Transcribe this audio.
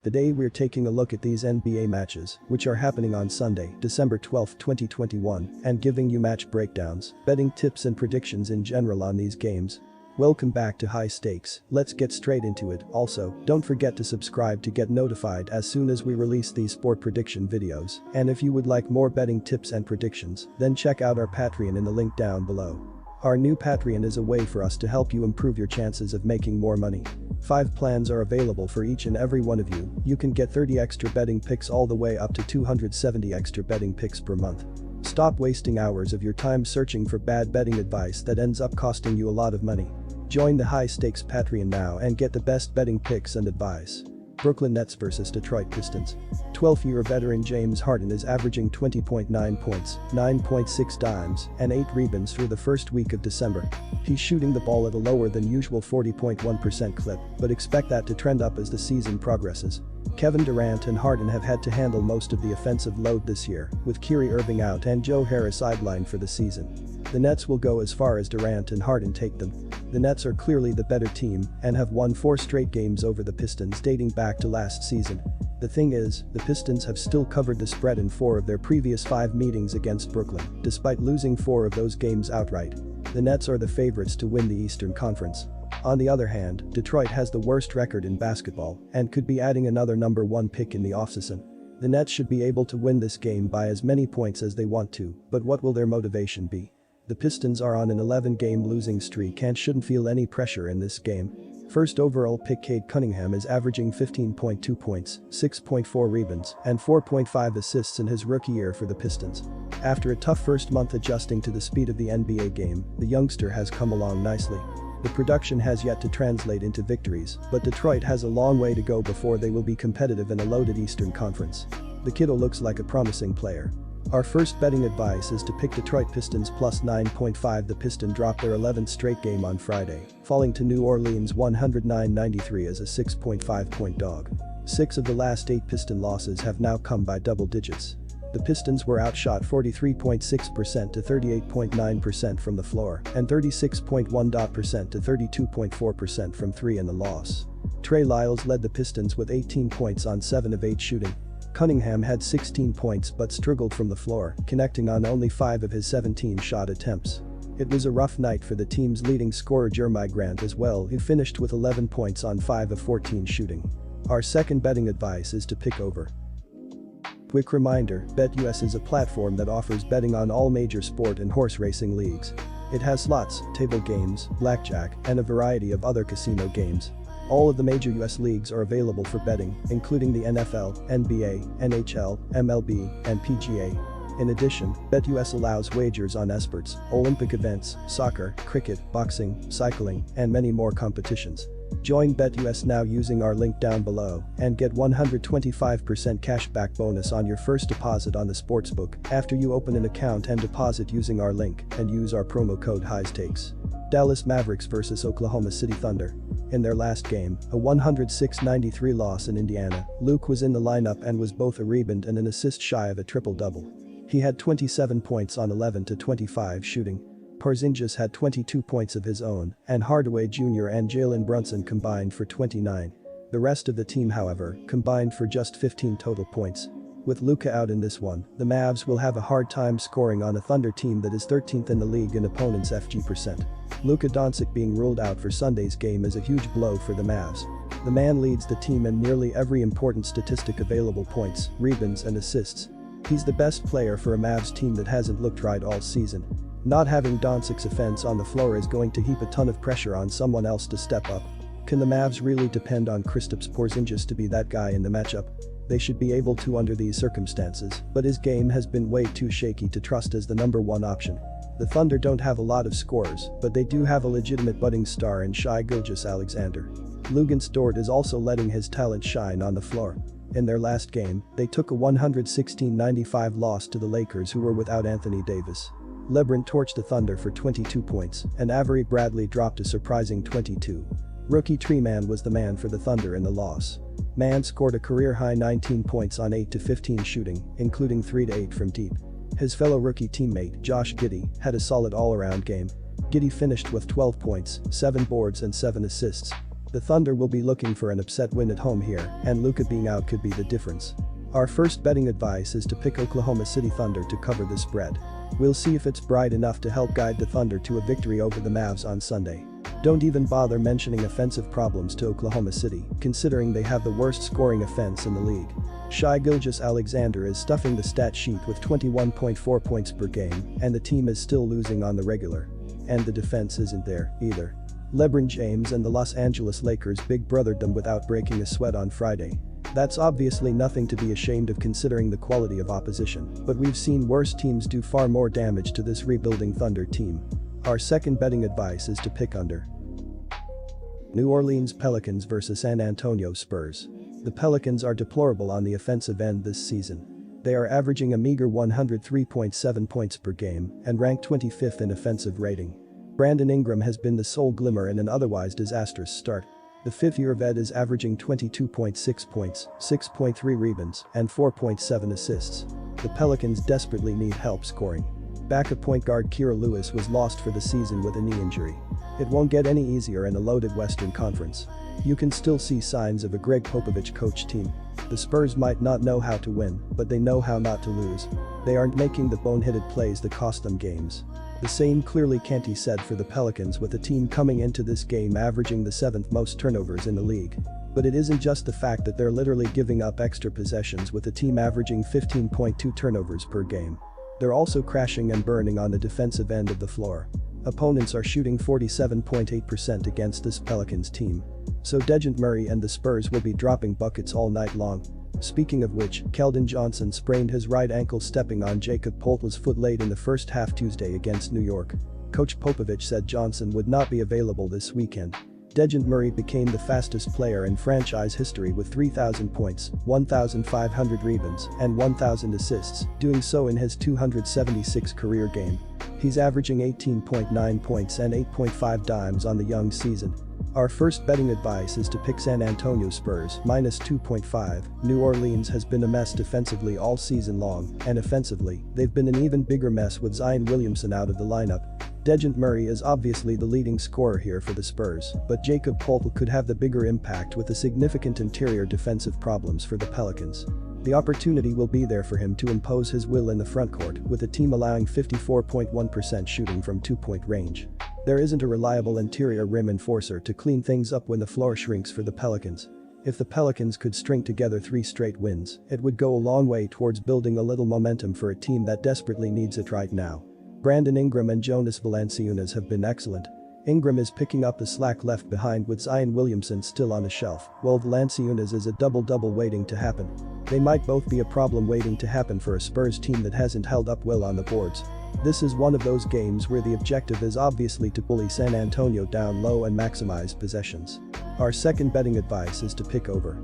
Today we're taking a look at these NBA matches, which are happening on Sunday, December 12, 2021, and giving you match breakdowns, betting tips and predictions in general on these games. Welcome back to High Stakes, let's get straight into it. Also, don't forget to subscribe to get notified as soon as we release these sport prediction videos, and if you would like more betting tips and predictions, then check out our Patreon in the link down below. Our new Patreon is a way for us to help you improve your chances of making more money. 5 plans are available for each and every one of you. You can get 30 extra betting picks all the way up to 270 extra betting picks per month. Stop wasting hours of your time searching for bad betting advice that ends up costing you a lot of money. Join the High Stakes Patreon now and get the best betting picks and advice. Brooklyn Nets vs Detroit Pistons. 12-year veteran James Harden is averaging 20.9 points, 9.6 dimes, and 8 rebounds through the first week of December. He's shooting the ball at a lower than usual 40.1% clip, but expect that to trend up as the season progresses. Kevin Durant and Harden have had to handle most of the offensive load this year, with Kyrie Irving out and Joe Harris sidelined for the season. The Nets will go as far as Durant and Harden take them. The Nets are clearly the better team and have won 4 straight games over the Pistons dating back to last season. The thing is, the Pistons have still covered the spread in 4 of their previous 5 meetings against Brooklyn, despite losing 4 of those games outright. The Nets are the favorites to win the Eastern Conference. On the other hand, Detroit has the worst record in basketball and could be adding another number 1 pick in the offseason. The Nets should be able to win this game by as many points as they want to, but what will their motivation be? The Pistons are on an 11-game losing streak and shouldn't feel any pressure in this game. First overall pick Cade Cunningham is averaging 15.2 points, 6.4 rebounds, and 4.5 assists in his rookie year for the Pistons. After a tough first month adjusting to the speed of the NBA game, the youngster has come along nicely. The production has yet to translate into victories, but Detroit has a long way to go before they will be competitive in a loaded Eastern Conference. The kiddo looks like a promising player. Our first betting advice is to pick Detroit Pistons plus 9.5. The Pistons dropped their 11th straight game on Friday, falling to New Orleans 109-93 as a 6.5-point dog. 6 of the last 8 Piston losses have now come by double digits. The Pistons were outshot 43.6% to 38.9% from the floor and 36.1% to 32.4% from 3 in the loss. Trey Lyles led the Pistons with 18 points on 7 of 8 shooting. Cunningham had 16 points but struggled from the floor, connecting on only 5 of his 17 shot attempts. It was a rough night for the team's leading scorer Jeremy Grant as well, who finished with 11 points on 5 of 14 shooting. Our second betting advice is to pick over. Quick reminder, BetUS is a platform that offers betting on all major sport and horse racing leagues. It has slots, table games, blackjack, and a variety of other casino games. All of the major US leagues are available for betting, including the NFL, NBA, NHL, MLB, and PGA. In addition, BetUS allows wagers on esports, Olympic events, soccer, cricket, boxing, cycling, and many more competitions. Join BetUS now using our link down below and get 125% cashback bonus on your first deposit on the sportsbook after you open an account and deposit using our link and use our promo code HIGHSTAKES. Dallas Mavericks vs Oklahoma City Thunder. In their last game, a 106-93 loss in Indiana, Luke was in the lineup and was both a rebound and an assist shy of a triple-double. He had 27 points on 11-25 shooting. Porzingis had 22 points of his own, and Hardaway Jr. and Jalen Brunson combined for 29. The rest of the team, however, combined for just 15 total points. With Luka out in this one, the Mavs will have a hard time scoring on a Thunder team that is 13th in the league in opponents' FG%. Luka Doncic being ruled out for Sunday's game is a huge blow for the Mavs. The man leads the team in nearly every important statistic available: points, rebounds, and assists. He's the best player for a Mavs team that hasn't looked right all season. Not having Doncic's offense on the floor is going to heap a ton of pressure on someone else to step up. Can the Mavs really depend on Kristaps Porzingis to be that guy in the matchup? They should be able to under these circumstances, but his game has been way too shaky to trust as the number 1 option. The Thunder don't have a lot of scorers, but they do have a legitimate budding star in Shai Gilgeous-Alexander. Luguentz Dort is also letting his talent shine on the floor. In their last game, they took a 116-95 loss to the Lakers, who were without Anthony Davis. LeBron torched the Thunder for 22 points, and Avery Bradley dropped a surprising 22. Rookie Trey Mann was the man for the Thunder in the loss. Mann scored a career-high 19 points on 8-15 shooting, including 3-8 from deep. His fellow rookie teammate, Josh Giddey, had a solid all-around game. Giddey finished with 12 points, 7 boards and 7 assists. The Thunder will be looking for an upset win at home here, and Luka being out could be the difference. Our first betting advice is to pick Oklahoma City Thunder to cover the spread. We'll see if it's bright enough to help guide the Thunder to a victory over the Mavs on Sunday. Don't even bother mentioning offensive problems to Oklahoma City, considering they have the worst scoring offense in the league. Shai Gilgeous-Alexander is stuffing the stat sheet with 21.4 points per game, and the team is still losing on the regular. And the defense isn't there, either. LeBron James and the Los Angeles Lakers big brothered them without breaking a sweat on Friday. That's obviously nothing to be ashamed of considering the quality of opposition, but we've seen worse teams do far more damage to this rebuilding Thunder team. Our second betting advice is to pick under. New Orleans Pelicans vs San Antonio Spurs. The Pelicans are deplorable on the offensive end this season. They are averaging a meager 103.7 points per game and ranked 25th in offensive rating. Brandon Ingram has been the sole glimmer in an otherwise disastrous start. The fifth-year vet is averaging 22.6 points, 6.3 rebounds, and 4.7 assists. The Pelicans desperately need help scoring. Backup point guard Kira Lewis was lost for the season with a knee injury. It won't get any easier in a loaded Western Conference. You can still see signs of a Greg Popovich-coached team. The Spurs might not know how to win, but they know how not to lose. They aren't making the boneheaded plays that cost them games. The same clearly can't be said for the Pelicans, with the team coming into this game averaging the 7th most turnovers in the league. But it isn't just the fact that they're literally giving up extra possessions, with the team averaging 15.2 turnovers per game. They're also crashing and burning on the defensive end of the floor. Opponents are shooting 47.8% against this Pelicans team. So DeJounte Murray and the Spurs will be dropping buckets all night long. Speaking of which, Keldon Johnson sprained his right ankle stepping on Jakob Poeltl's foot late in the first half Tuesday against New York. Coach Popovich said Johnson would not be available this weekend. DeJounte Murray became the fastest player in franchise history with 3,000 points, 1,500 rebounds, and 1,000 assists, doing so in his 276 career game. He's averaging 18.9 points and 8.5 dimes on the young season. Our first betting advice is to pick San Antonio Spurs minus 2.5. New Orleans has been a mess defensively all season long, and offensively, they've been an even bigger mess with Zion Williamson out of the lineup. DeJounte Murray is obviously the leading scorer here for the Spurs, but Jakob Poeltl could have the bigger impact with the significant interior defensive problems for the Pelicans. The opportunity will be there for him to impose his will in the frontcourt, with the team allowing 54.1% shooting from two-point range. There isn't a reliable interior rim enforcer to clean things up when the floor shrinks for the Pelicans. If the Pelicans could string together 3 straight wins, it would go a long way towards building a little momentum for a team that desperately needs it right now. Brandon Ingram and Jonas Valanciunas have been excellent. Ingram is picking up the slack left behind with Zion Williamson still on the shelf, while Valanciunas is a double-double waiting to happen. They might both be a problem waiting to happen for a Spurs team that hasn't held up well on the boards. This is one of those games where the objective is obviously to bully San Antonio down low and maximize possessions. Our second betting advice is to pick over.